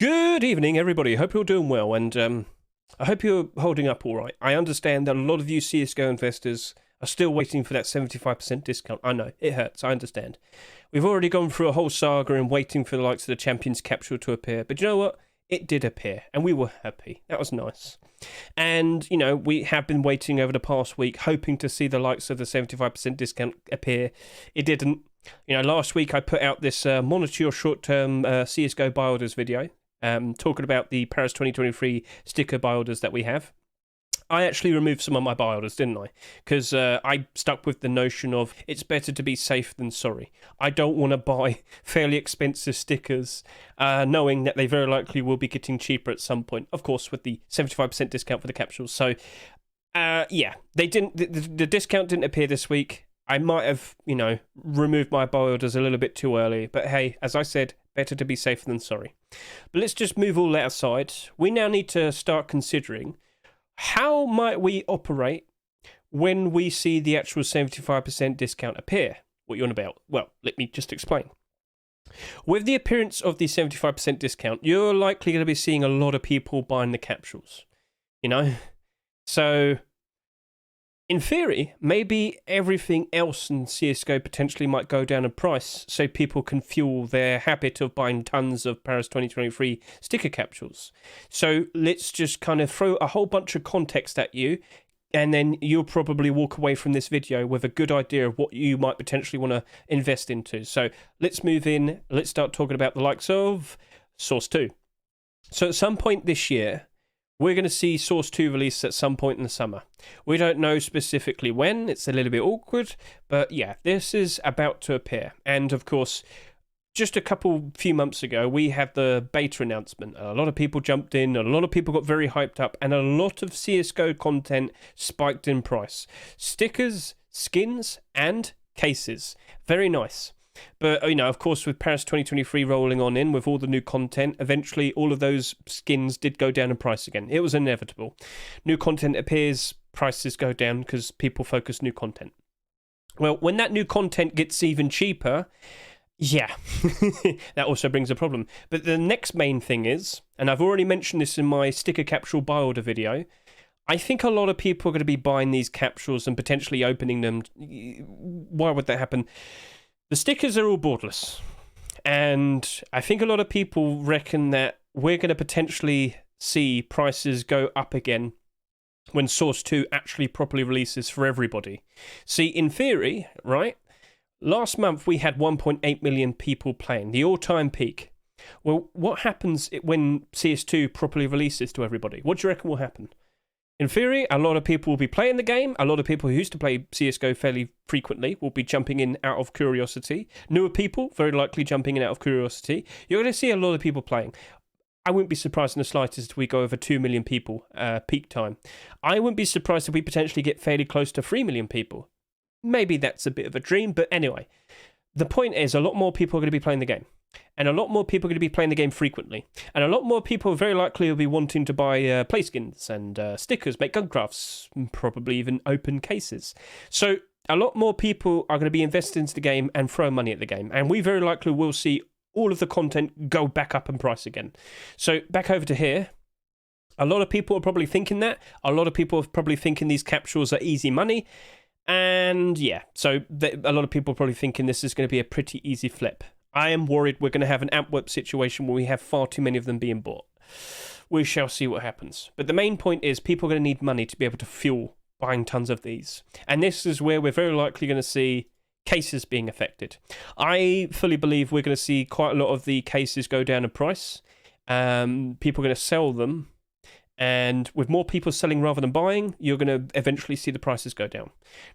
Good evening, everybody. Hope you're doing well, and I hope you're holding up all right. I understand that a lot of you CSGO investors are still waiting for that 75% discount. I know, it hurts, I understand. We've already gone through a whole saga and waiting for the likes of the Champions capsule to appear, but you know what? It did appear, and we were happy. That was nice. And, we have been waiting over the past week, hoping to see the likes of the 75% discount appear. It didn't. Last week I put out this monitor your short-term CSGO buy orders video, talking about the Paris 2023 sticker buy orders that we have. I actually removed some of my buy orders, didn't I? Because I stuck with the notion of it's better to be safe than sorry. I don't want to buy fairly expensive stickers, knowing that they very likely will be getting cheaper at some point. Of course, with the 75% discount for the capsules. So, they didn't. The discount didn't appear this week. I might have, removed my buy orders a little bit too early. But hey, as I said, better to be safe than sorry. But let's just move all that aside. We now need to start considering how might we operate when we see the actual 75% discount appear? What you're on about? Well, let me just explain. With the appearance of the 75% discount, you're likely going to be seeing a lot of people buying the capsules. So in theory, maybe everything else in CSGO potentially might go down in price so people can fuel their habit of buying tons of Paris 2023 sticker capsules. So let's just kind of throw a whole bunch of context at you, and then you'll probably walk away from this video with a good idea of what you might potentially want to invest into. So let's move in. Let's start talking about the likes of Source 2. So at some point this year, we're going to see Source 2 release at some point in the summer. We don't know specifically when. It's a little bit awkward. But yeah, this is about to appear. And of course, just a few months ago, we had the beta announcement. A lot of people jumped in. A lot of people got very hyped up. And a lot of CSGO content spiked in price. Stickers, skins, and cases. Very nice. But, of course, with Paris 2023 rolling on in with all the new content, eventually all of those skins did go down in price again. It was inevitable. New content appears, prices go down because people focus new content. Well, when that new content gets even cheaper, yeah, that also brings a problem. But the next main thing is, and I've already mentioned this in my sticker capsule buy order video, I think a lot of people are going to be buying these capsules and potentially opening them. Why would that happen? The stickers are all borderless, and I think a lot of people reckon that we're going to potentially see prices go up again when Source 2 actually properly releases for everybody. See, in theory, right, last month we had 1.8 million people playing, the all-time peak. Well, what happens when CS2 properly releases to everybody? What do you reckon will happen? In theory, a lot of people will be playing the game. A lot of people who used to play CSGO fairly frequently will be jumping in out of curiosity. Newer people, very likely jumping in out of curiosity. You're going to see a lot of people playing. I wouldn't be surprised in the slightest if we go over 2 million people peak time. I wouldn't be surprised if we potentially get fairly close to 3 million people. Maybe that's a bit of a dream, but anyway. The point is, a lot more people are going to be playing the game. And a lot more people are going to be playing the game frequently. And a lot more people very likely will be wanting to buy play skins and stickers, make gun crafts, probably even open cases. So a lot more people are going to be invested into the game and throw money at the game. And we very likely will see all of the content go back up in price again. So back over to here. A lot of people are probably thinking that. A lot of people are probably thinking these capsules are easy money. And yeah, so a lot of people are probably thinking this is going to be a pretty easy flip. I am worried we're going to have an Antwerp situation where we have far too many of them being bought. We shall see what happens. But the main point is people are going to need money to be able to fuel buying tons of these. And this is where we're very likely going to see cases being affected. I fully believe we're going to see quite a lot of the cases go down in price. People are going to sell them. And with more people selling rather than buying, you're going to eventually see the prices go down.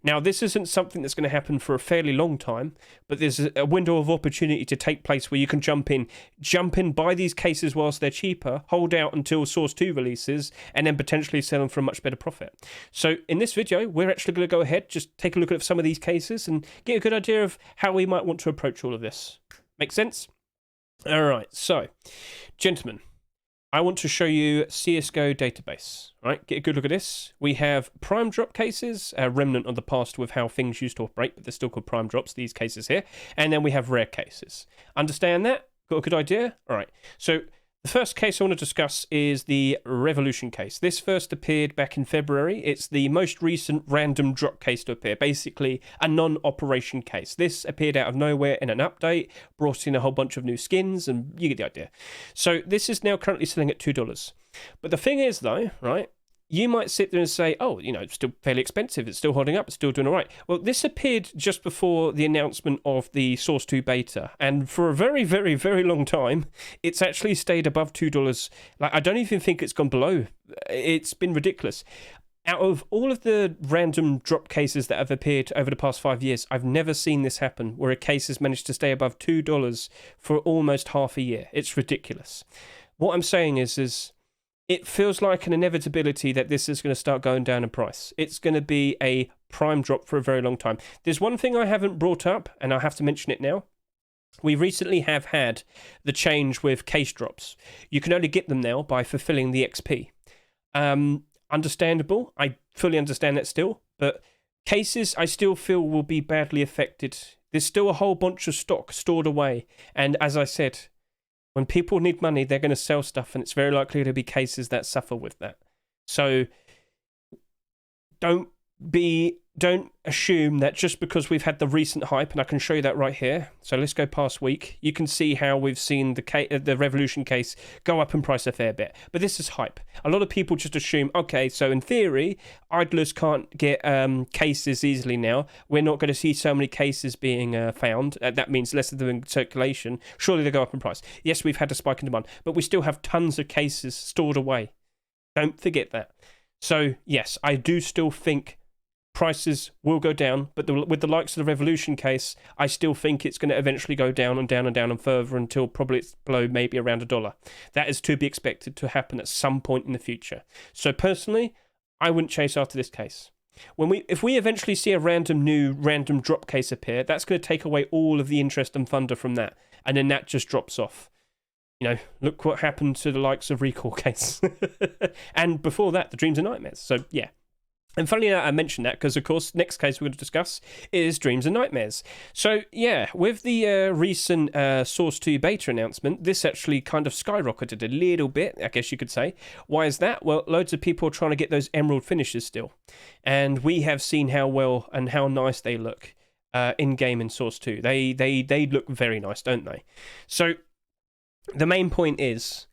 Now, this isn't something that's going to happen for a fairly long time, but there's a window of opportunity to take place where you can jump in, buy these cases whilst they're cheaper, hold out until Source 2 releases, and then potentially sell them for a much better profit. So in this video, we're actually going to go ahead, just take a look at some of these cases and get a good idea of how we might want to approach all of this. Make sense? All right, so, gentlemen, I want to show you CSGO database, right? Get a good look at this. We have prime drop cases, a remnant of the past with how things used to operate, but they're still called prime drops, these cases here. And then we have rare cases. Understand that? Got a good idea? All right. So The first case I want to discuss is the Revolution case. This first appeared back in February. It's the most recent random drop case to appear, basically a non-operation case. This appeared out of nowhere in an update, brought in a whole bunch of new skins, and you get the idea. So this is now currently selling at $2. But the thing is, though, right, you might sit there and say, oh, it's still fairly expensive. It's still holding up. It's still doing all right. Well, this appeared just before the announcement of the Source 2 beta. And for a very, very, very long time, it's actually stayed above $2. Like, I don't even think it's gone below. It's been ridiculous. Out of all of the random drop cases that have appeared over the past 5 years, I've never seen this happen, where a case has managed to stay above $2 for almost half a year. It's ridiculous. What I'm saying is it feels like an inevitability that this is going to start going down in price. It's going to be a prime drop for a very long time. There's one thing I haven't brought up, and I have to mention it now. We recently have had the change with case drops. You can only get them now by fulfilling the XP. Understandable. I fully understand that still. But cases, I still feel, will be badly affected. There's still a whole bunch of stock stored away. And as I said, when people need money, they're going to sell stuff, and it's very likely to be cases that suffer with that. So don't assume that just because we've had the recent hype, and I can show you that right here. So let's go past week. You can see how we've seen the Revolution case go up in price a fair bit. But this is hype. A lot of people just assume, okay, so in theory, idlers can't get cases easily now. We're not going to see so many cases being found. That means less of them in circulation. Surely they go up in price. Yes, we've had a spike in demand, but we still have tons of cases stored away. Don't forget that. So yes, I do still think prices will go down, but with the likes of the Revolution case, I still think it's going to eventually go down and down and down and further until probably it's below maybe around $1. That is to be expected to happen at some point in the future. So personally, I wouldn't chase after this case. If we eventually see a random drop case appear, that's going to take away all of the interest and thunder from that, and then that just drops off. Look what happened to the likes of Recall case. And before that, the Dreams and Nightmares. So yeah. And funnily enough, I mentioned that because, of course, next case we're going to discuss is Dreams and Nightmares. So, yeah, with the recent Source 2 beta announcement, this actually kind of skyrocketed a little bit, I guess you could say. Why is that? Well, loads of people are trying to get those emerald finishes still. And we have seen how well and how nice they look in-game in Source 2. They look very nice, don't they? So, the main point is,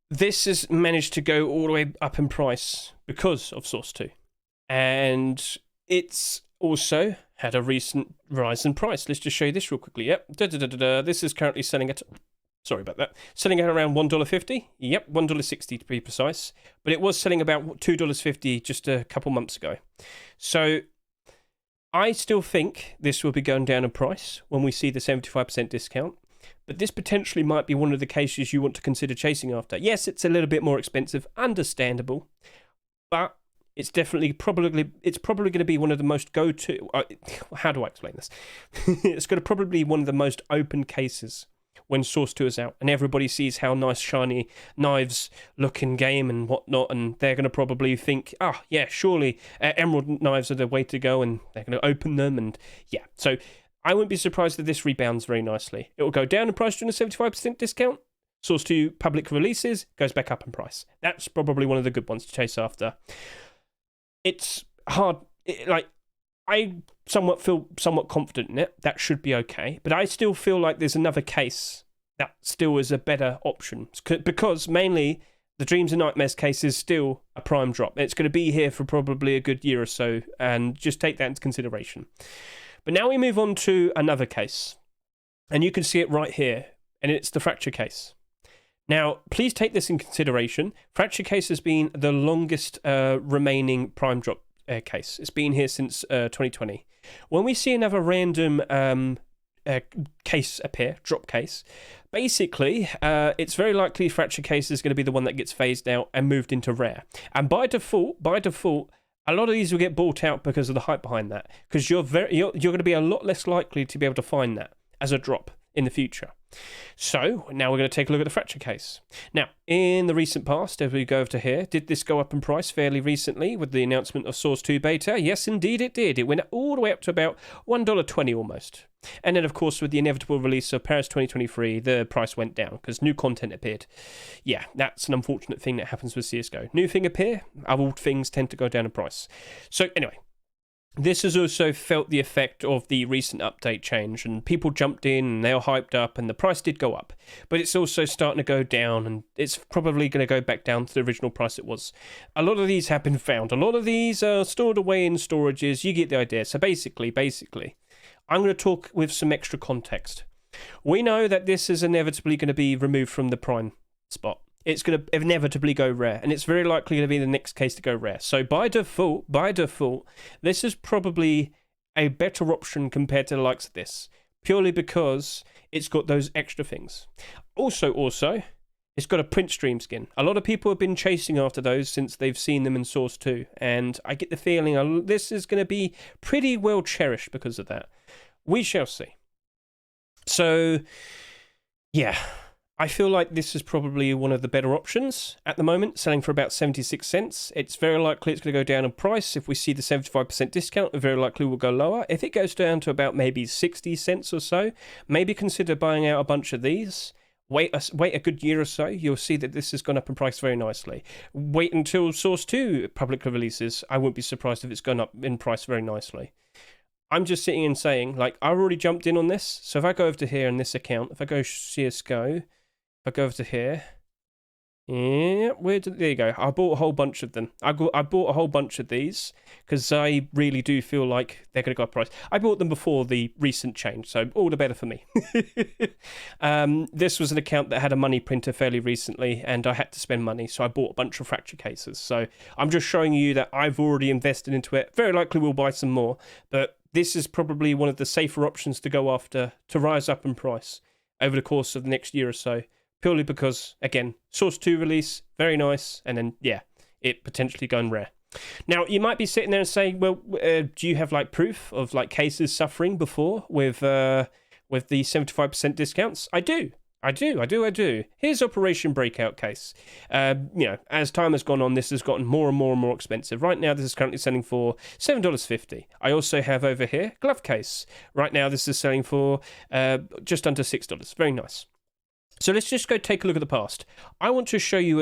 this has managed to go all the way up in price because of Source 2. And it's also had a recent rise in price. Let's just show you this real quickly. Yep. This is currently selling at... Sorry about that. Selling at around $1.50. Yep, $1.60 to be precise. But it was selling about $2.50 just a couple months ago. So I still think this will be going down in price when we see the 75% discount. But this potentially might be one of the cases you want to consider chasing after. Yes, it's a little bit more expensive, understandable, but it's probably going to be one of the most go-to... how do I explain this? It's going to probably be one of the most open cases when Source 2 is out, and everybody sees how nice, shiny knives look in game and whatnot, and they're going to probably think, yeah, surely emerald knives are the way to go, and they're going to open them, and yeah. So I wouldn't be surprised if this rebounds very nicely. It will go down in price during a 75% discount. Source 2 public releases, goes back up in price. That's probably one of the good ones to chase after. It's hard. I feel somewhat confident in it. That should be okay. But I still feel like there's another case that still is a better option. Because mainly the Dreams and Nightmares case is still a prime drop. It's going to be here for probably a good year or so. And just take that into consideration. But now we move on to another case. And you can see it right here. And it's the Fracture case. Now, please take this in consideration. Fracture case has been the longest remaining prime drop case. It's been here since 2020. When we see another random case appear, drop case, basically, it's very likely Fracture case is going to be the one that gets phased out and moved into rare. And by default, a lot of these will get bought out because of the hype behind that. Because you're going to be a lot less likely to be able to find that as a drop in the future. So now we're going to take a look at the fracture case. Now, in the recent past, as we go over to here, did this go up in price fairly recently with the announcement of Source 2 beta? Yes, indeed it did. It went all the way up to about $1.20 almost. And then, of course, with the inevitable release of Paris 2023, the price went down because new content appeared. Yeah, that's an unfortunate thing that happens with CSGO. New thing appear, other things tend to go down in price. So anyway, this has also felt the effect of the recent update change, and people jumped in and they were hyped up and the price did go up, but it's also starting to go down, and it's probably going to go back down to the original price it was. A lot of these have been found. A lot of these are stored away in storages. You get the idea. So basically, I'm going to talk with some extra context. We know that this is inevitably going to be removed from the prime spot. It's going to inevitably go rare, and it's very likely going to be the next case to go rare. So by default, this is probably a better option compared to the likes of this, purely because it's got those extra things. Also, it's got a print stream skin. A lot of people have been chasing after those since they've seen them in Source 2, and I get the feeling this is going to be pretty well cherished because of that. We shall see. So, yeah. I feel like this is probably one of the better options at the moment, selling for about 76 cents. It's very likely it's going to go down in price. If we see the 75% discount, it very likely will go lower. If it goes down to about maybe 60 cents or so, maybe consider buying out a bunch of these. Wait a good year or so, you'll see that this has gone up in price very nicely. Wait until Source 2 publicly releases. I wouldn't be surprised if it's gone up in price very nicely. I'm just sitting and saying, like, I've already jumped in on this. So if I go over to here in this account, if I go CSGO, I go over to here. Yeah, there you go. I bought a whole bunch of them. I bought a whole bunch of these because I really do feel like they're going to go up price. I bought them before the recent change, so all the better for me. This was an account that had a money printer fairly recently, and I had to spend money, so I bought a bunch of fracture cases. So I'm just showing you that I've already invested into it. Very likely we'll buy some more, but this is probably one of the safer options to go after to rise up in price over the course of the next year or so. Purely because, again, Source 2 release, very nice, and then, yeah, it potentially going rare. Now, you might be sitting there and saying, well, do you have, like, proof of, like, cases suffering before with the 75% discounts? I do. Here's Operation Breakout case. As time has gone on, this has gotten more and more expensive. Right now, this is currently selling for $7.50. I also have over here glove case. Right now, this is selling for just under $6. Very nice. So let's just go take a look at the past. I want to show you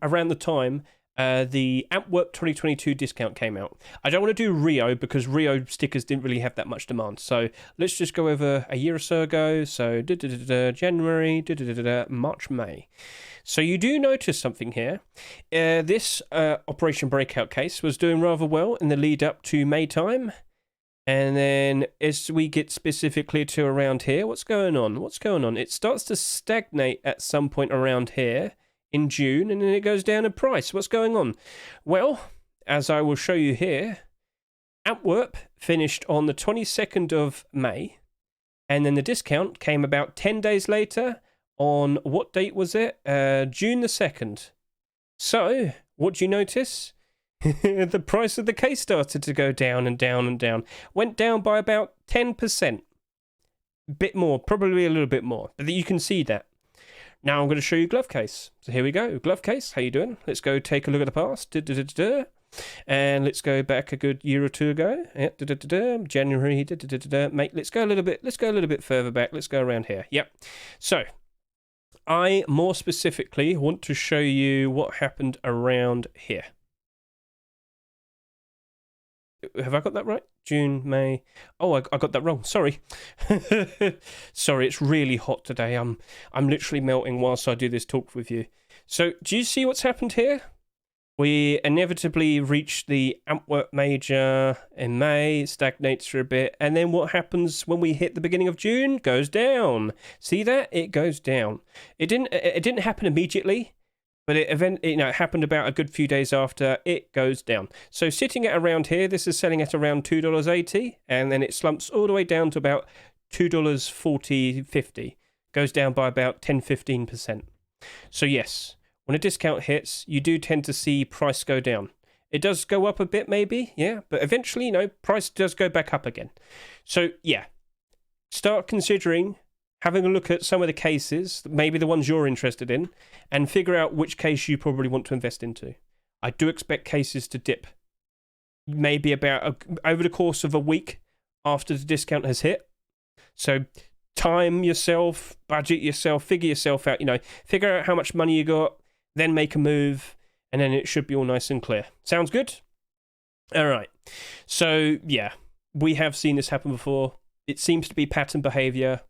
around the time the Antwerp 2022 discount came out. I don't want to do Rio because Rio stickers didn't really have that much demand. So let's just go over a year or so ago. So January, March, May. So you do notice something here. This Operation Breakout case was doing rather well in the lead up to May time. And then as we get specifically to around here, what's going on? It starts to stagnate at some point around here in June, and then it goes down in price. What's going on? Well, as I will show you here, Antwerp finished on the 22nd of May, and then the discount came about 10 days later on, what date was it? June the 2nd. So, what do you notice? The price of the case started to go down and down and down. Went down by about 10%. Bit more, probably a little bit more. But you can see that. Now I'm going to show you glove case. So here we go. Glove case, how you doing? Let's go take a look at the past. And let's go back a good year or two ago. January. Mate, let's go a little bit further back. Let's go around here. Yep. So I more specifically want to show you what happened around here. Have I got that right? June, May. Oh, I got that wrong. Sorry. Sorry, it's really hot today. I'm literally melting whilst I do this talk with you. So, do you see what's happened here? We inevitably reach the Antwerp Major in May, stagnates for a bit, and then what happens when we hit the beginning of June? Goes down. See that? It goes down. It didn't happen immediately. But it happened about a good few days after. It goes down. So sitting at around here, this is selling at around $2.80, and then it slumps all the way down to about $2.40.50. Goes down by about 10-15%. So yes, when a discount hits, you do tend to see price go down. It does go up a bit, maybe, yeah, but eventually, price does go back up again. So yeah, start considering having a look at some of the cases, maybe the ones you're interested in, and figure out which case you probably want to invest into. I do expect cases to dip maybe about over the course of a week after the discount has hit. So time yourself, budget yourself, figure yourself out, figure out how much money you got, then make a move, and then it should be all nice and clear. Sounds good? All right. So, yeah, we have seen this happen before. It seems to be pattern behavior.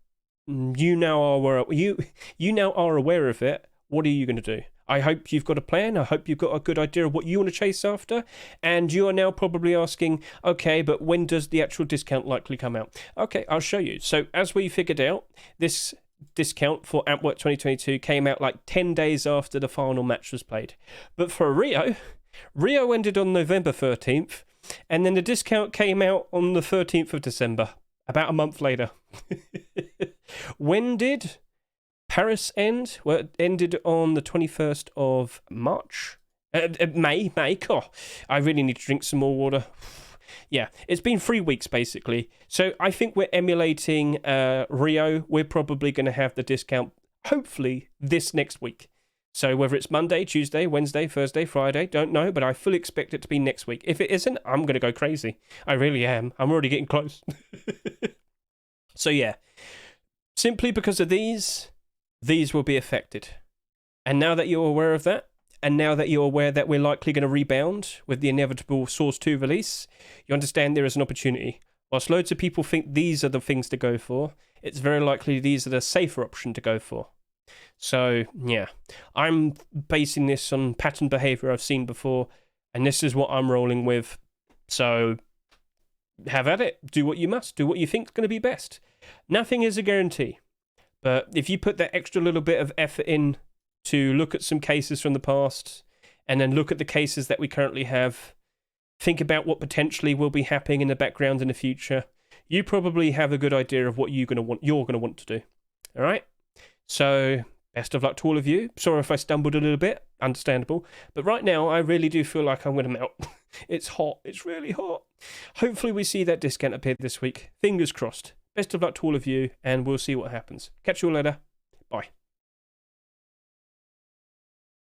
You now are aware of it. What are you going to do? I hope you've got a plan. I hope you've got a good idea of what you want to chase after. And you are now probably asking, okay, but when does the actual discount likely come out? Okay, I'll show you. So as we figured out, this discount for Antwerp 2022 came out like 10 days after the final match was played. But for Rio ended on November 13th, and then the discount came out on the 13th of December, about a month later. When did Paris end? Well, it ended on the 21st of March. May. Oh, I really need to drink some more water. Yeah, it's been 3 weeks, basically. So I think we're emulating Rio. We're probably going to have the discount, hopefully, this next week. So whether it's Monday, Tuesday, Wednesday, Thursday, Friday, don't know, but I fully expect it to be next week. If it isn't, I'm going to go crazy. I really am. I'm already getting close. So yeah, simply because of these will be affected. And now that you're aware of that, and now that you're aware that we're likely going to rebound with the inevitable Source 2 release, you understand there is an opportunity. Whilst loads of people think these are the things to go for, it's very likely these are the safer option to go for. So, yeah, I'm basing this on pattern behavior I've seen before, and this is what I'm rolling with. So, have at it. Do what you must. Do what you think is going to be best. Nothing is a guarantee. But if you put that extra little bit of effort in to look at some cases from the past, and then look at the cases that we currently have, think about what potentially will be happening in the background in the future, you probably have a good idea of what you're going to want to do. All right? So, best of luck to all of you. Sorry if I stumbled a little bit. Understandable. But right now, I really do feel like I'm going to melt. It's hot. It's really hot. Hopefully we see that discount appear this week. Fingers crossed. Best of luck to all of you, and we'll see what happens. Catch you all later. Bye.